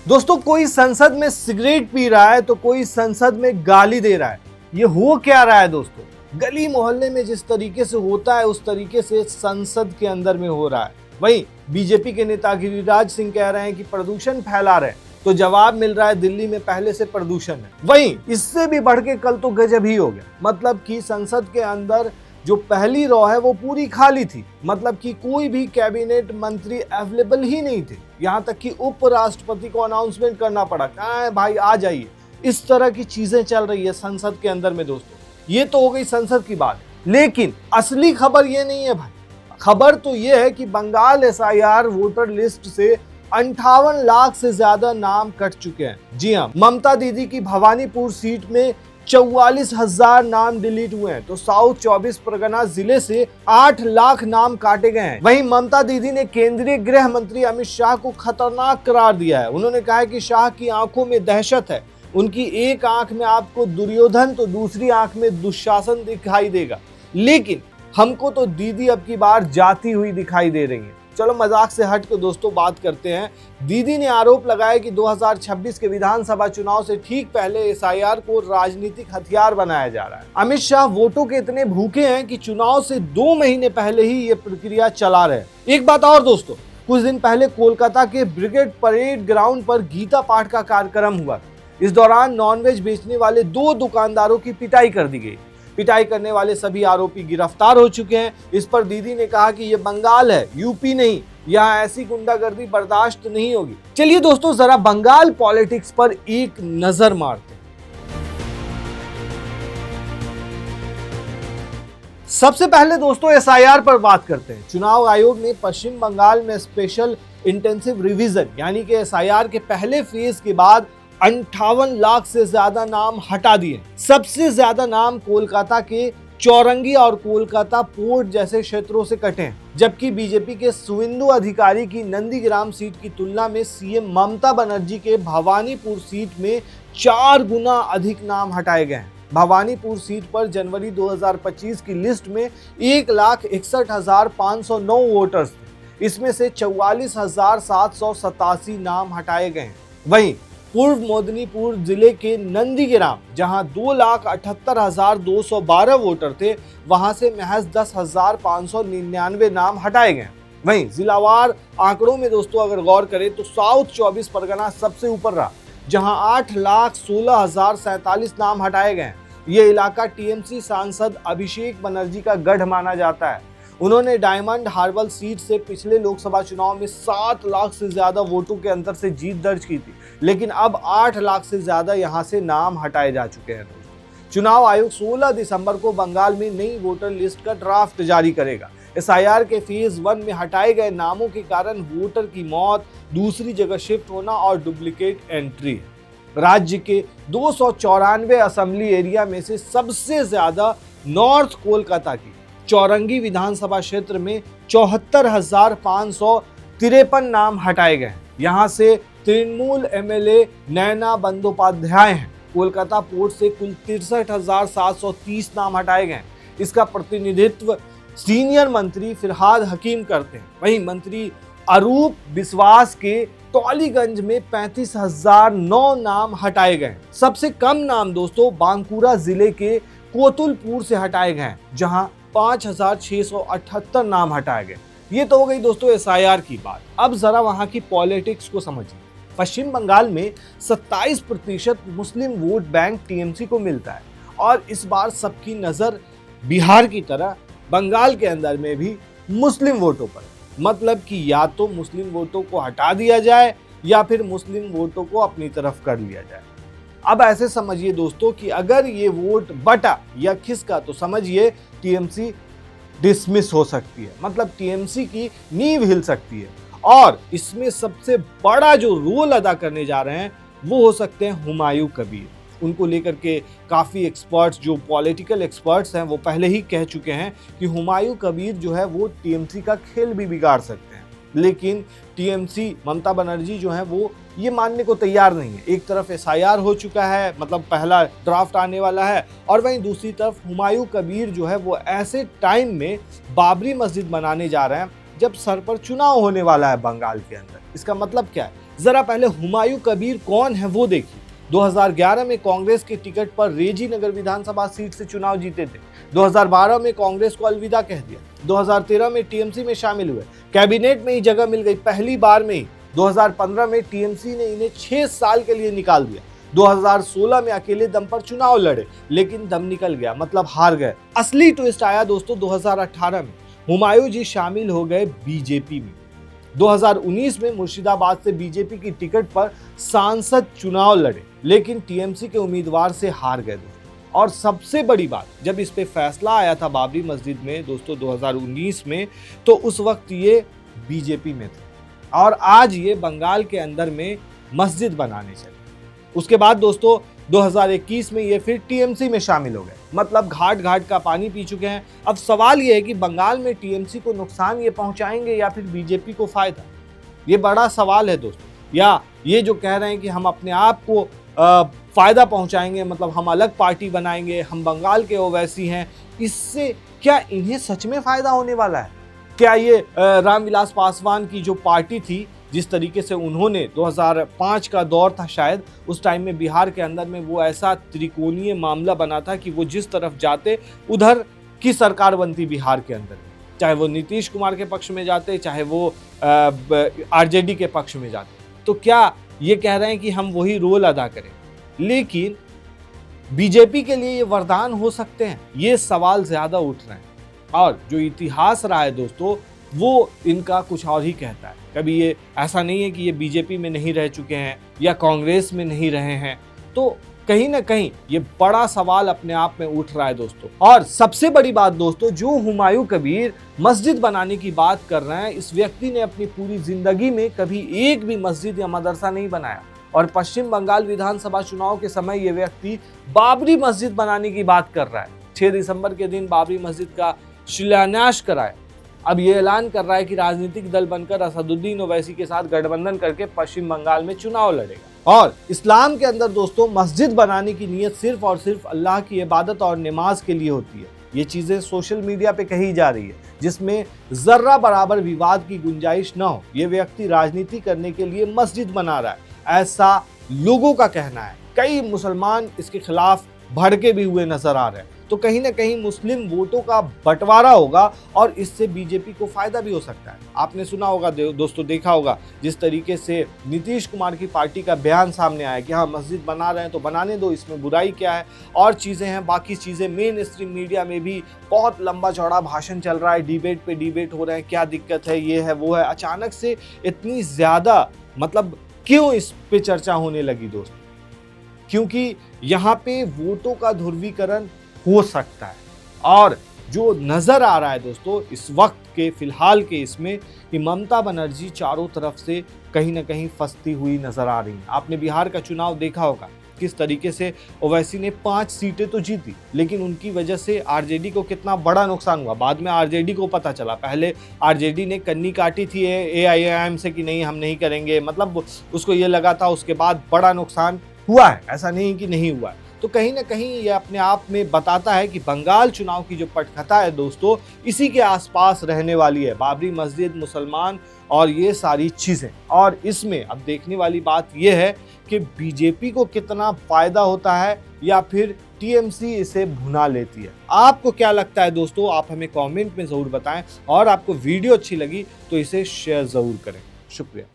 दोस्तों, कोई संसद में सिगरेट पी रहा है तो कोई संसद में गाली दे रहा है। ये हो क्या रहा है दोस्तों? गली मोहल्ले में जिस तरीके से होता है उस तरीके से संसद के अंदर में हो रहा है। वहीं बीजेपी के नेता गिरिराज सिंह कह रहे हैं कि प्रदूषण फैला रहे हैं, तो जवाब मिल रहा है दिल्ली में पहले से प्रदूषण है। वहीं इससे भी बढ़ के कल तो गजब ही हो गया, मतलब कि संसद के अंदर जो पहली रो है वो पूरी खाली थी, मतलब कि कोई भी कैबिनेट मंत्री अवेलेबल ही नहीं थे। यहाँ तक कि उपराष्ट्रपति को अनाउंसमेंट करना पड़ा, कहाँ है भाई, आ जाइए। इस तरह की चीजें चल रही है संसद के अंदर में दोस्तों। ये तो हो गई संसद की बात, लेकिन असली खबर ये नहीं है भाई। खबर तो ये है कि बंगाल एसआईआर वोटर लिस्ट से 58 लाख से ज्यादा नाम कट चुके हैं। जी हाँ, ममता दीदी की भवानीपुर सीट में 44,000 नाम डिलीट हुए हैं, तो साउथ 24 परगना जिले से 8 लाख नाम काटे गए हैं। वहीं ममता दीदी ने केंद्रीय गृह मंत्री अमित शाह को खतरनाक करार दिया है। उन्होंने कहा है कि शाह की आंखों में दहशत है, उनकी एक आंख में आपको दुर्योधन तो दूसरी आंख में दुशासन दिखाई देगा, लेकिन हमको तो दीदी अब की बार जाती हुई दिखाई दे रही है। चलो मजाक से हट के दोस्तों बात करते हैं। दीदी ने आरोप लगाया कि 2026 के विधानसभा चुनाव से ठीक पहले एसआईआर को राजनीतिक हथियार बनाया जा रहा है। अमित शाह वोटों के इतने भूखे हैं कि चुनाव से 2 महीने पहले ही ये प्रक्रिया चला रहे। एक बात और दोस्तों, कुछ दिन पहले कोलकाता के ब्रिगेड परेड ग्राउंड पर गीता पाठ का कार्यक्रम हुआ। इस दौरान नॉनवेज बेचने वाले 2 दुकानदारों की पिटाई कर दी गई। पिटाई करने वाले सभी आरोपी गिरफ्तार हो चुके हैं। इस पर दीदी ने कहा कि ये बंगाल है, यूपी नहीं, यहाँ ऐसी गुंडागर्दी बर्दाश्त नहीं होगी। चलिए दोस्तों, जरा बंगाल पॉलिटिक्स पर एक नजर मारते हैं। सबसे पहले दोस्तों एसआईआर पर बात करते हैं। चुनाव आयोग ने पश्चिम बंगाल में स्पेशल इंटेंसिव रिवीजन यानी कि एसआईआर के पहले फेज के बाद 58 लाख से ज्यादा नाम हटा दिए। सबसे ज्यादा नाम कोलकाता के चौरंगी और कोलकाता पोर्ट जैसे क्षेत्रों से कटे हैं, जबकि बीजेपी के सुवेंदु अधिकारी की नंदीग्राम सीट की तुलना में सीएम ममता बनर्जी के भवानीपुर सीट में 4 गुना अधिक नाम हटाए गए हैं। भवानीपुर सीट पर जनवरी 2025 की लिस्ट में 1,61,509 वोटर्स थे, इसमें से 44,787 नाम हटाए गए हैं। वहीं पूर्व मेदिनीपुर जिले के नंदीग्राम, जहां 2,78,212 वोटर थे, वहां से महज 10,599 नाम हटाए गए। वहीं जिलावार आंकड़ों में दोस्तों अगर गौर करें तो साउथ 24 परगना सबसे ऊपर रहा, जहां 8,16,047 नाम हटाए गए। ये इलाका टीएमसी सांसद अभिषेक बनर्जी का गढ़ माना जाता है। उन्होंने डायमंड हार्बर सीट से पिछले लोकसभा चुनाव में 7 लाख से ज्यादा वोटों के अंतर से जीत दर्ज की थी, लेकिन अब 8 लाख से ज्यादा यहां से नाम हटाए जा चुके हैं। चुनाव आयोग 16 दिसंबर को बंगाल में नई वोटर लिस्ट का ड्राफ्ट जारी करेगा। एसआईआर के फेज 1 में हटाए गए नामों के कारण वोटर की मौत, दूसरी जगह शिफ्ट होना और डुप्लीकेट एंट्री। राज्य के 294 असेंबली एरिया में से सबसे ज्यादा नॉर्थ कोलकाता की चौरंगी विधानसभा क्षेत्र में 74,553 नाम हटाए गए। यहाँ से तृणमूल एमएलए नैना बंदोपाध्याय हैं। कोलकाता पोर्ट से कुल 63,730 नाम हटाए गए। इसका प्रतिनिधित्व सीनियर मंत्री फिरहाद हकीम करते हैं। वहीं मंत्री अरूप बिस्वास के टॉलीगंज में 35,009 नाम हटाए गए। सबसे कम नाम दोस्तों बांकुरा जिले के कोतुलपुर से हटाए गए, जहां 5,678 नाम हटाए गए। ये तो हो गई दोस्तों एसआईआर की बात। अब जरा वहां की पॉलिटिक्स को समझिए। पश्चिम बंगाल में 27% मुस्लिम वोट बैंक टीएमसी को मिलता है, और इस बार सबकी नजर बिहार की तरह बंगाल के अंदर में भी मुस्लिम वोटों पर, मतलब कि या तो मुस्लिम वोटों को हटा दिया जाए या फिर मुस्लिम वोटों को अपनी तरफ कर लिया जाए। अब ऐसे समझिए दोस्तों कि अगर ये वोट बटा या खिसका तो समझिए टीएमसी डिसमिस हो सकती है, मतलब टीएमसी की नींव हिल सकती है। और इसमें सबसे बड़ा जो रोल अदा करने जा रहे हैं वो हो सकते हैं हुमायूं कबीर। उनको लेकर के काफ़ी एक्सपर्ट्स, जो पॉलिटिकल एक्सपर्ट्स हैं, वो पहले ही कह चुके हैं कि हुमायूं कबीर जो है वो टीएमसी का खेल भी बिगाड़ सकते हैं। लेकिन टीएमसी ममता बनर्जी जो है वो ये मानने को तैयार नहीं है। एक तरफ एसआईआर हो चुका है, मतलब पहला ड्राफ्ट आने वाला है, और वहीं दूसरी तरफ हुमायूं कबीर जो है वो ऐसे टाइम में बाबरी मस्जिद बनाने जा रहे हैं जब सर पर चुनाव होने वाला है बंगाल के अंदर। इसका मतलब क्या है? जरा पहले हुमायूं कबीर कौन है वो देखिए। 2011 में कांग्रेस के टिकट पर रेजी नगर विधानसभा सीट से चुनाव जीते थे। 2012 में कांग्रेस को अलविदा कह दिया। 2013 में टीएमसी में शामिल हुए, कैबिनेट में ही जगह मिल गई पहली बार में ही। 2015 में टीएमसी ने इन्हें 6 साल के लिए निकाल दिया। 2016 में अकेले दम पर चुनाव लड़े, लेकिन दम निकल गया, मतलब हार गए। असली ट्विस्ट आया दोस्तों 2018 में। हुमायूं जी शामिल हो गए बीजेपी में। 2019 में मुर्शिदाबाद से बीजेपी की टिकट पर सांसद चुनाव लड़े, लेकिन टीएमसी के उम्मीदवार से हार गए दोस्तों। और सबसे बड़ी बात, जब इस पे फैसला आया था बाबरी मस्जिद में दोस्तों 2019 में, तो उस वक्त ये बीजेपी में थे और आज ये बंगाल के अंदर में मस्जिद बनाने चले। उसके बाद दोस्तों 2021 में ये फिर टीएमसी में शामिल हो गए, मतलब घाट घाट का पानी पी चुके हैं। अब सवाल ये है कि बंगाल में टीएमसी को नुकसान ये पहुंचाएंगे या फिर बीजेपी को फायदा? ये बड़ा सवाल है दोस्तों। या ये जो कह रहे हैं कि हम अपने आप को फायदा पहुंचाएंगे, मतलब हम अलग पार्टी बनाएंगे, हम बंगाल के ओवैसी हैं, इससे क्या इन्हें सच में फायदा होने वाला है? क्या ये रामविलास पासवान की जो पार्टी थी, जिस तरीके से उन्होंने 2005 का दौर था शायद, उस टाइम में बिहार के अंदर में वो ऐसा त्रिकोणीय मामला बना था कि वो जिस तरफ जाते उधर की सरकार बनती बिहार के अंदर, चाहे वो नीतीश कुमार के पक्ष में जाते, चाहे वो आरजेडी के पक्ष में जाते। तो क्या ये कह रहे हैं कि हम वही रोल अदा करें? लेकिन बीजेपी के लिए ये वरदान हो सकते हैं, ये सवाल ज्यादा उठ रहे हैं। और जो इतिहास रहा है दोस्तों, वो इनका कुछ और ही कहता है। कभी ये ऐसा नहीं है कि ये बीजेपी में नहीं रह चुके हैं या कांग्रेस में नहीं रहे हैं, तो कहीं ना कहीं ये बड़ा सवाल अपने आप में उठ रहा है दोस्तों। और सबसे बड़ी बात दोस्तों, जो हुमायूं कबीर मस्जिद बनाने की बात कर रहे हैं, इस व्यक्ति ने अपनी पूरी जिंदगी में कभी एक भी मस्जिद या मदरसा नहीं बनाया। और पश्चिम बंगाल विधानसभा चुनाव के समय ये व्यक्ति बाबरी मस्जिद बनाने की बात कर रहा है। 6 दिसंबर के दिन बाबरी मस्जिद का शिलान्यास कराए। अब ये ऐलान कर रहा है कि राजनीतिक दल बनकर असदुद्दीन ओवैसी के साथ गठबंधन करके पश्चिम बंगाल में चुनाव लड़ेगा। और इस्लाम के अंदर दोस्तों मस्जिद बनाने की नीयत सिर्फ और सिर्फ अल्लाह की इबादत और नमाज के लिए होती है। ये चीजें सोशल मीडिया पे कही जा रही है, जिसमें जर्रा बराबर विवाद की गुंजाइश न हो। ये व्यक्ति राजनीति करने के लिए मस्जिद बना रहा है, ऐसा लोगों का कहना है। कई मुसलमान इसके खिलाफ भड़के भी हुए नजर आ रहे हैं। तो कहीं ना कहीं मुस्लिम वोटों का बंटवारा होगा और इससे बीजेपी को फायदा भी हो सकता है। आपने सुना होगा दोस्तों, देखा होगा जिस तरीके से नीतीश कुमार की पार्टी का बयान सामने आया कि हाँ मस्जिद बना रहे हैं तो बनाने दो, इसमें बुराई क्या है, और चीज़ें हैं, बाकी चीज़ें। मेन स्ट्रीम मीडिया में भी बहुत लंबा चौड़ा भाषण चल रहा है, डिबेट पे डिबेट हो रहे हैं, क्या दिक्कत है, ये है वो है। अचानक से इतनी ज़्यादा मतलब क्यों इस पे चर्चा होने लगी दोस्तों? क्योंकि यहाँ पे वोटों का ध्रुवीकरण हो सकता है। और जो नजर आ रहा है दोस्तों इस वक्त के फिलहाल के इसमें, कि ममता बनर्जी चारों तरफ से कहीं ना कहीं फंसती हुई नजर आ रही है। आपने बिहार का चुनाव देखा होगा, किस तरीके से ओवैसी ने 5 सीटें तो जीती, लेकिन उनकी वजह से आरजेडी को कितना बड़ा नुकसान हुआ। बाद में आरजेडी को पता चला, पहले आरजेडी ने कन्नी काटी थी एआईएमआईएम से कि नहीं हम नहीं करेंगे, मतलब उसको ये लगा था। उसके बाद बड़ा नुकसान हुआ है, ऐसा नहीं कि नहीं हुआ है। तो कहीं ना कहीं ये अपने आप में बताता है कि बंगाल चुनाव की जो पटकथा है दोस्तों, इसी के आसपास रहने वाली है। बाबरी मस्जिद, मुसलमान और ये सारी चीज़ें। और इसमें अब देखने वाली बात यह है कि बीजेपी को कितना फायदा होता है या फिर टीएमसी इसे भुना लेती है। आपको क्या लगता है दोस्तों? आप हमें कमेंट में ज़रूर बताएं। और आपको वीडियो अच्छी लगी तो इसे शेयर ज़रूर करें। शुक्रिया।